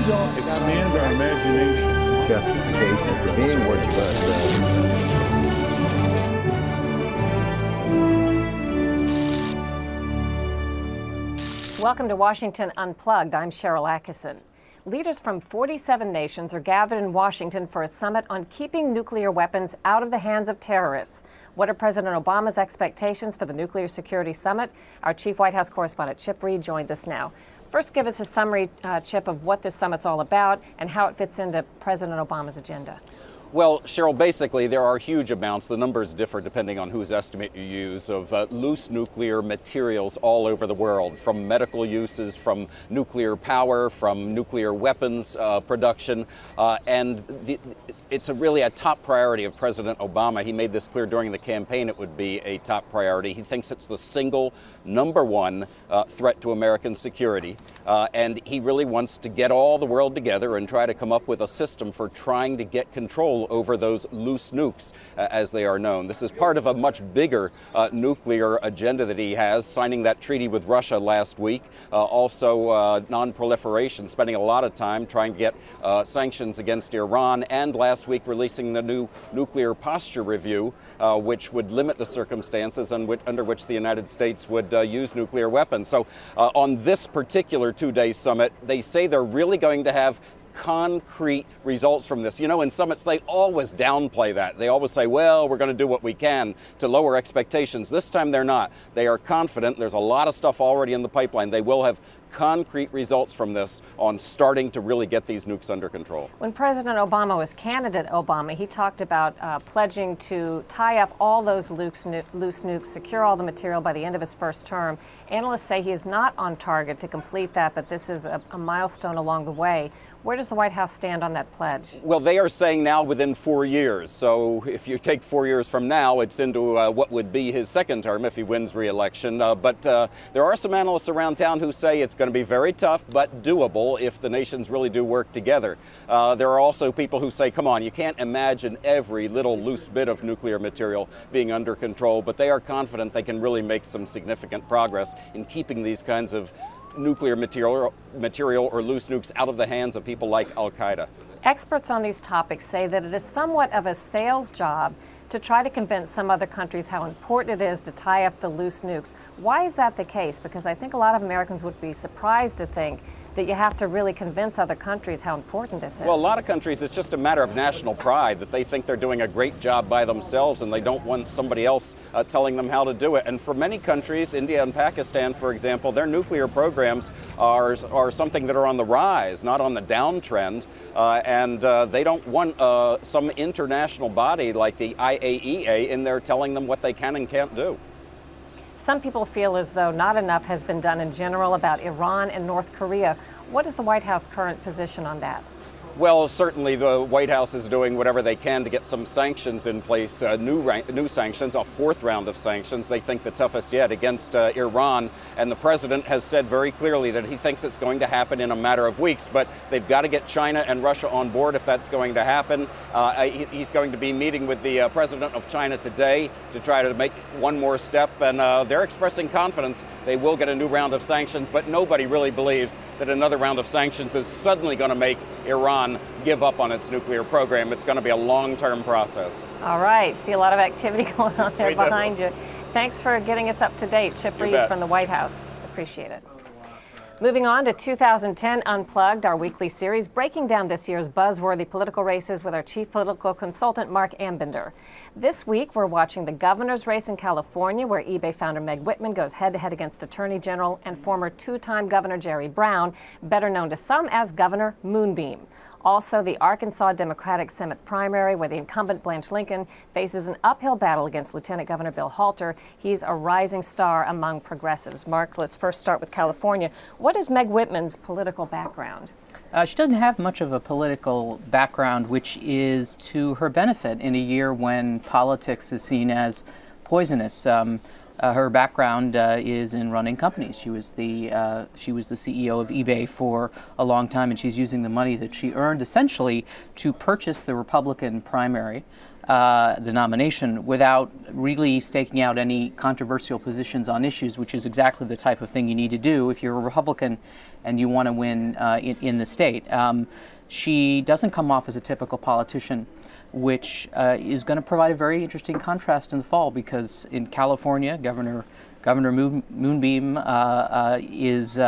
don't expand our imagination. Justification for being what you are. Welcome to Washington Unplugged. I'm Sharyl Attkisson. Leaders from 47 nations are gathered in Washington for a summit on keeping nuclear weapons out of the hands of terrorists. What are President Obama's expectations for the Nuclear Security Summit? Our chief White House correspondent Chip Reid joins us now. First, give us a summary, Chip, of what this summit's all about and how it fits into President Obama's agenda. Well, Cheryl, basically there are huge amounts, the numbers differ depending on whose estimate you use, of loose nuclear materials all over the world, from medical uses, from nuclear power, from nuclear weapons production, it's really a top priority of President Obama. He made this clear during the campaign it would be a top priority. He thinks it's the single number one threat to American security, and he really wants to get all the world together and try to come up with a system for trying to get control over those loose nukes, as they are known. This is part of a much bigger nuclear agenda that he has, signing that treaty with Russia last week, also non-proliferation, spending a lot of time trying to get sanctions against Iran, and last week releasing the new nuclear posture review, which would limit the circumstances under which the United States would use nuclear weapons. So on this particular two-day summit, they say they're really going to have concrete results from this. You know, in summits, they always downplay that. They always say, well, we're going to do what we can to lower expectations. This time they're not. They are confident. There's a lot of stuff already in the pipeline. They will have concrete results from this on starting to really get these nukes under control. When President Obama was candidate Obama, he talked about pledging to tie up all those loose nukes, secure all the material by the end of his first term. Analysts say he is not on target to complete that, but this is a milestone along the way. Where does the White House stand on that pledge? Well, they are saying now within 4 years. So if you take 4 years from now, it's into what would be his second term if he wins re-election. But there are some analysts around town who say it's going to be very tough but doable if the nations really do work together. There are also people who say, come on, you can't imagine every little loose bit of nuclear material being under control, but they are confident they can really make some significant progress in keeping these kinds of nuclear material or loose nukes out of the hands of people like Al-Qaeda. Experts on these topics say that it is somewhat of a sales job to try to convince some other countries how important it is to tie up the loose nukes. Why is that the case? Because I think a lot of Americans would be surprised to think that you have to really convince other countries how important this is. Well, a lot of countries, it's just a matter of national pride, that they think they're doing a great job by themselves and they don't want somebody else telling them how to do it. And for many countries, India and Pakistan, for example, their nuclear programs are something that are on the rise, not on the downtrend. And they don't want some international body like the IAEA in there telling them what they can and can't do. Some people feel as though not enough has been done in general about Iran and North Korea. What is the White House current position on that? Well, certainly the White House is doing whatever they can to get some sanctions in place, new sanctions, a fourth round of sanctions. They think the toughest yet against Iran. And the president has said very clearly that he thinks it's going to happen in a matter of weeks. But they've got to get China and Russia on board if that's going to happen. He's going to be meeting with the president of China today to try to make one more step. And they're expressing confidence they will get a new round of sanctions. But nobody really believes that another round of sanctions is suddenly going to make Iran give up on its nuclear program. It's going to be a long-term process. All right. See a lot of activity going on there behind you. Thanks for getting us up to date, Chip Reid from the White House. Appreciate it. Moving on to 2010 Unplugged, our weekly series breaking down this year's buzzworthy political races with our chief political consultant, Marc Ambinder. This week, we're watching the governor's race in California, where eBay founder Meg Whitman goes head-to-head against Attorney General and former two-time Governor Jerry Brown, better known to some as Governor Moonbeam. Also, the Arkansas Democratic Senate primary, where the incumbent Blanche Lincoln faces an uphill battle against Lieutenant Governor Bill Halter. He's a rising star among progressives. Mark, let's first start with California. What is Meg Whitman's political background? She doesn't have much of a political background, which is to her benefit in a year when politics is seen as poisonous. Her background is in running companies. She was the CEO of eBay for a long time, and she's using the money that she earned essentially to purchase the Republican primary, the nomination, without really staking out any controversial positions on issues, which is exactly the type of thing you need to do if you're a Republican and you want to win in the state. She doesn't come off as a typical politician, which is going to provide a very interesting contrast in the fall, because in California, Governor Moonbeam is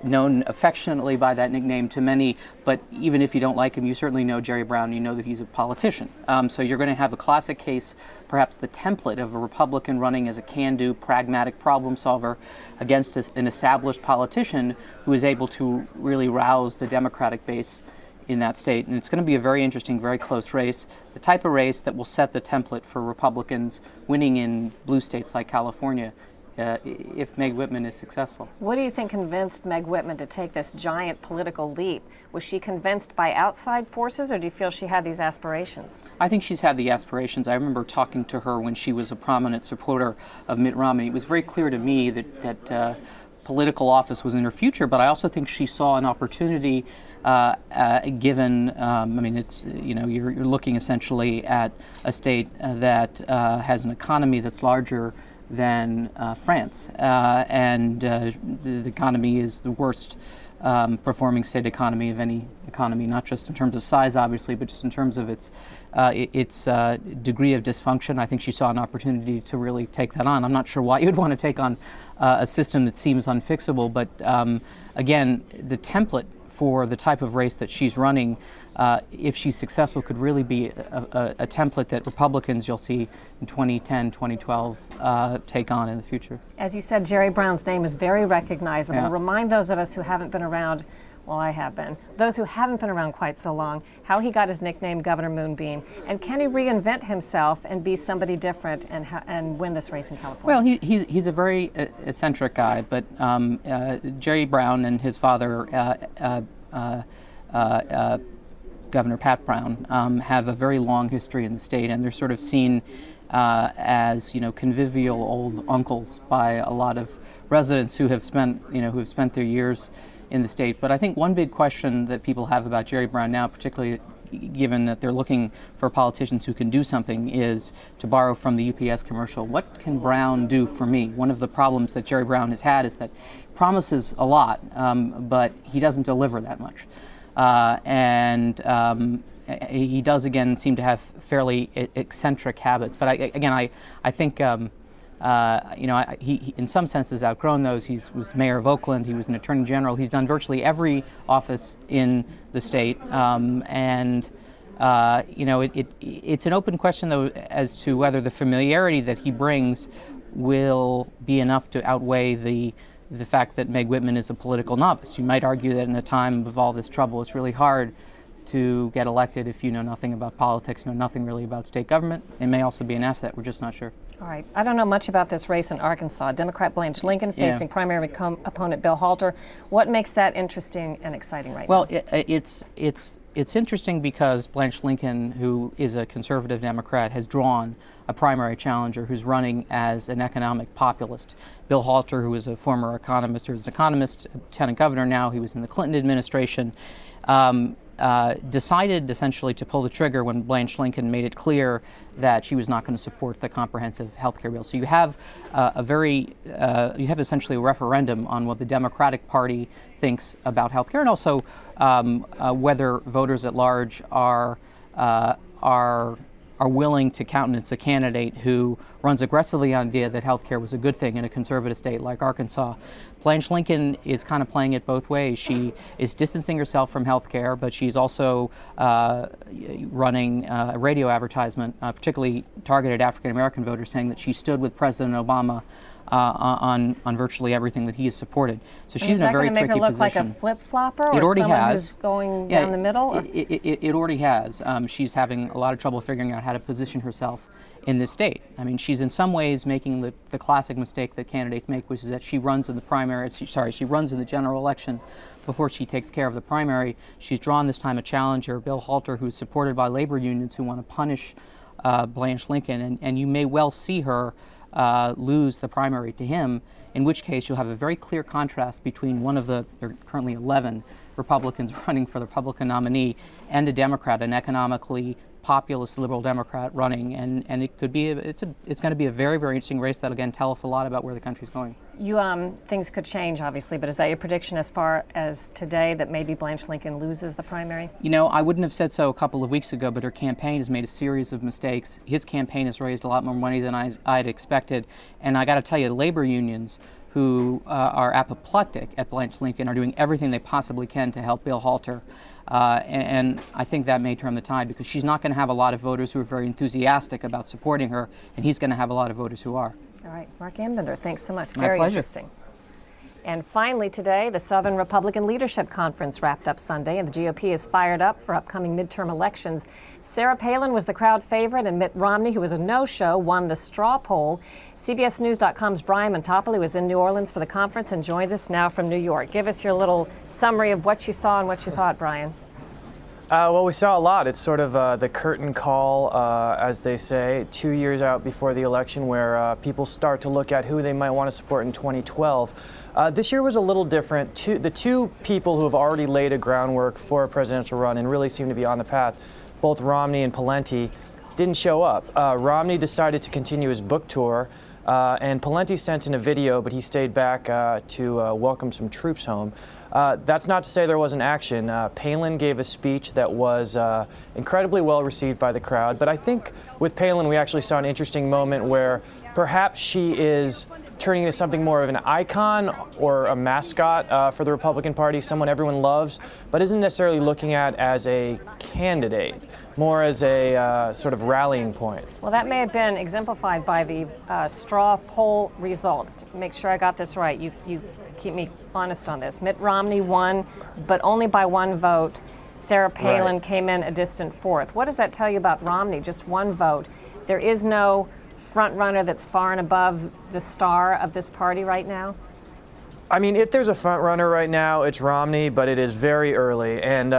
known affectionately by that nickname to many, but even if you don't like him, you certainly know Jerry Brown, you know that he's a politician. So you're going to have a classic case, perhaps the template of a Republican running as a can-do, pragmatic problem solver against an established politician who is able to really rouse the Democratic base in that state. And it's going to be a very interesting, very close race, the type of race that will set the template for Republicans winning in blue states like California if Meg Whitman is successful. What do you think convinced Meg Whitman to take this giant political leap? Was she convinced by outside forces, or do you feel she had these aspirations? I think she's had the aspirations. I remember talking to her when she was a prominent supporter of Mitt Romney. It was very clear to me that political office was in her future, but I also think she saw an opportunity given, I mean, it's, you're looking essentially at a state that has an economy that's larger than France, and the economy is the worst performing state economy of any economy, not just in terms of size, obviously, but just in terms of its degree of dysfunction. I think she saw an opportunity to really take that on. I'm not sure why you'd want to take on a system that seems unfixable, but again, the template for the type of race that she's running, if she's successful, could really be a template that Republicans, you'll see in 2010, 2012, take on in the future. As you said, Jerry Brown's name is very recognizable. Yeah. Remind those of us who haven't been around, well, I have been, those who haven't been around quite so long, how he got his nickname Governor Moonbeam, and can he reinvent himself and be somebody different and win this race in California? Well, he's a very eccentric guy, but Jerry Brown and his father, Governor Pat Brown, have a very long history in the state, and they're sort of seen as convivial old uncles by a lot of residents who have spent their years in the state. But I think one big question that people have about Jerry Brown now, particularly given that they're looking for politicians who can do something, is, to borrow from the UPS commercial, what can Brown do for me? One of the problems that Jerry Brown has had is that he promises a lot, but he doesn't deliver that much. He does, again, seem to have fairly eccentric habits. But I think he in some senses outgrown those. He was mayor of Oakland. He was an attorney general. He's done virtually every office in the state. It's an open question, though, as to whether the familiarity that he brings will be enough to outweigh the fact that Meg Whitman is a political novice. You might argue that in a time of all this trouble, it's really hard to get elected if you know nothing about politics, know nothing really about state government. It may also be an asset. We're just not sure. All right. I don't know much about this race in Arkansas. Democrat Blanche Lincoln facing primary opponent Bill Halter. What makes that interesting and exciting right now? It's interesting because Blanche Lincoln, who is a conservative Democrat, has drawn a primary challenger who's running as an economic populist. Bill Halter, who is a former economist, or is an economist, lieutenant governor now, he was in the Clinton administration, decided essentially to pull the trigger when Blanche Lincoln made it clear that she was not going to support the comprehensive health care bill. So you have you have essentially a referendum on what the Democratic Party thinks about health care, and also whether voters at large are willing to countenance a candidate who runs aggressively on the idea that health care was a good thing in a conservative state like Arkansas. Blanche Lincoln is kind of playing it both ways. She is distancing herself from health care, but she's also running a radio advertisement, particularly targeted African-American voters, saying that she stood with President Obama on virtually everything that he has supported. So she's in a very tricky position. Is that going to make her look like a flip-flopper, or someone has. Who's going down the middle? It already has. She's having a lot of trouble figuring out how to position herself in this state. I mean, she's in some ways making the classic mistake that candidates make, which is that she runs in the primary. She runs in the general election before she takes care of the primary. She's drawn this time a challenger, Bill Halter, who's supported by labor unions who want to punish Blanche Lincoln, and you may well see her lose the primary to him, in which case you'll have a very clear contrast between there are currently 11 Republicans running for the Republican nominee and a Democrat, an economically populist liberal Democrat running, and it could be it's going to be a very, very interesting race that again tell us a lot about where the country's going. Things could change obviously, but is that your prediction as far as today that maybe Blanche Lincoln loses the primary? I wouldn't have said so a couple of weeks ago, but her campaign has made a series of mistakes. His campaign has raised a lot more money than I'd expected, and I got to tell you, labor unions who are apoplectic at Blanche Lincoln are doing everything they possibly can to help Bill Halter. And I think that may turn the tide because she's not going to have a lot of voters who are very enthusiastic about supporting her, and he's going to have a lot of voters who are. All right, Marc Ambinder, thanks so much. My Very pleasure. Interesting. And finally today, the Southern Republican Leadership Conference wrapped up Sunday, and the GOP is fired up for upcoming midterm elections. Sarah Palin was the crowd favorite, and Mitt Romney, who was a no-show, won the straw poll. CBS News.com's Brian Montopoli was in New Orleans for the conference and joins us now from New York. Give us your little summary of what you saw and what you thought, Brian. Well, we saw a lot. It's sort of the curtain call, as they say, 2 years out before the election, where people start to look at who they might want to support in 2012. This year was a little different. The two people who have already laid a groundwork for a presidential run and really seem to be on the path, both Romney and Pawlenty, didn't show up. Romney decided to continue his book tour, and Pawlenty sent in a video, but he stayed back to welcome some troops home. That's not to say there wasn't action. Palin gave a speech that was incredibly well received by the crowd, but I think with Palin we actually saw an interesting moment where perhaps she is turning into something more of an icon or a mascot for the Republican Party, someone everyone loves, but isn't necessarily looking at as a candidate, more as a sort of rallying point. Well, that may have been exemplified by the straw poll results. To make sure I got this right, you keep me honest on this. Mitt Romney won, but only by one vote. Sarah Palin came in a distant fourth. What does that tell you about Romney? Just one vote. There is no front runner that's far and above the star of this party right now? I mean, if there's a front runner right now, it's Romney, but it is very early. And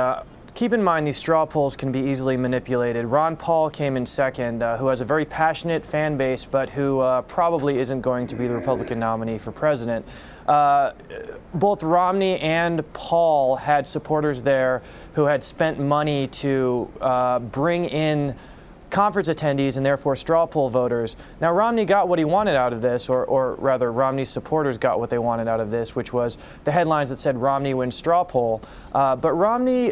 keep in mind, these straw polls can be easily manipulated. Ron Paul came in second, who has a very passionate fan base, but who probably isn't going to be the Republican nominee for president. Both Romney and Paul had supporters there who had spent money to bring in conference attendees and therefore straw poll voters. Now, Romney got what he wanted out of this, or rather Romney's supporters got what they wanted out of this, which was the headlines that said Romney wins straw poll. But Romney,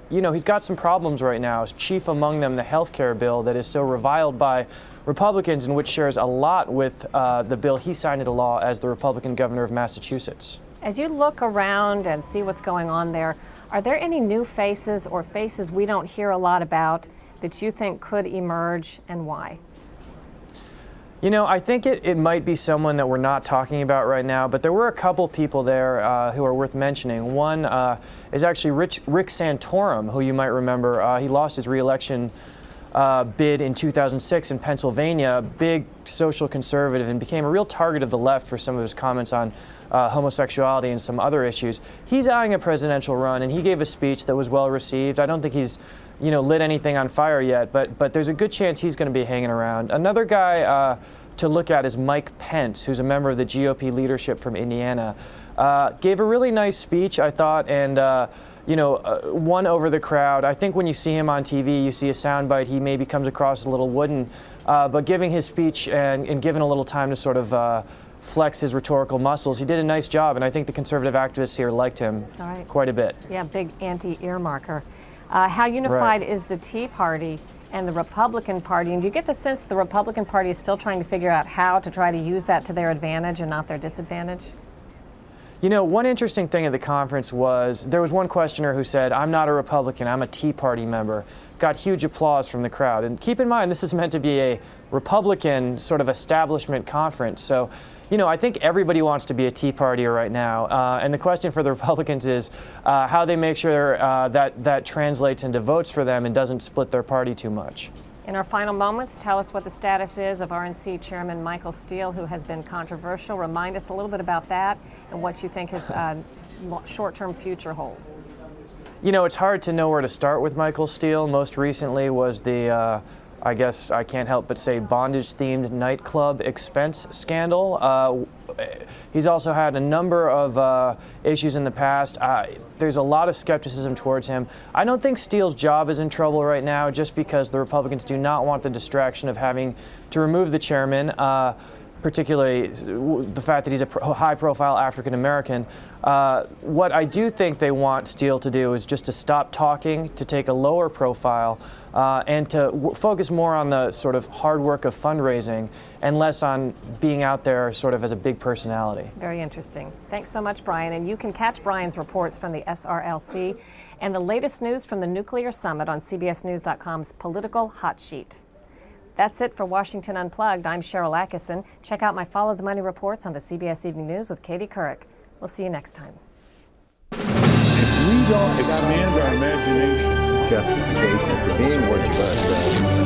he's got some problems right now, chief among them the health care bill that is so reviled by Republicans and which shares a lot with the bill he signed into law as the Republican governor of Massachusetts. As you look around and see what's going on there, are there any new faces or faces we don't hear a lot about that you think could emerge, and why? I think it might be someone that we're not talking about right now, but there were a couple people there who are worth mentioning. One is actually Rick Santorum, who you might remember. He lost his re-election bid in 2006 in Pennsylvania, big social conservative, and became a real target of the left for some of his comments on homosexuality and some other issues. He's eyeing a presidential run, and he gave a speech that was well received. I don't think he's lit anything on fire yet, but there's a good chance he's going to be hanging around. Another guy to look at is Mike Pence, who's a member of the GOP leadership from Indiana. Gave a really nice speech, I thought, and won over the crowd. I think when you see him on TV, you see a soundbite, he maybe comes across a little wooden, but giving his speech and given a little time to sort of flex his rhetorical muscles, he did a nice job, and I think the conservative activists here liked him quite a bit. Yeah, big anti-earmarker. How unified is the Tea Party and the Republican Party? And do you get the sense that the Republican Party is still trying to figure out how to try to use that to their advantage and not their disadvantage? One interesting thing at the conference was there was one questioner who said, "I'm not a Republican, I'm a Tea Party member." Got huge applause from the crowd. And keep in mind, this is meant to be a Republican sort of establishment conference. So, I think everybody wants to be a Tea Partier right now. And the question for the Republicans is how they make sure that translates into votes for them and doesn't split their party too much. In our final moments, tell us what the status is of RNC Chairman Michael Steele, who has been controversial. Remind us a little bit about that and what you think his short-term future holds. It's hard to know where to start with Michael Steele. Most recently was the I guess I can't help but say, bondage-themed nightclub expense scandal. He's also had a number of issues in the past. There's a lot of skepticism towards him. I don't think Steele's job is in trouble right now just because the Republicans do not want the distraction of having to remove the chairman, particularly the fact that he's a high-profile African-American. What I do think they want Steele to do is just to stop talking, to take a lower profile, and to focus more on the sort of hard work of fundraising and less on being out there sort of as a big personality. Very interesting. Thanks so much, Brian. And you can catch Brian's reports from the SRLC and the latest news from the Nuclear Summit on CBSNews.com's Political Hot Sheet. That's it for Washington Unplugged. I'm Sharyl Attkisson. Check out my Follow the Money reports on the CBS Evening News with Katie Couric. We'll see you next time. If we don't expand our imagination, Justification for being what you are.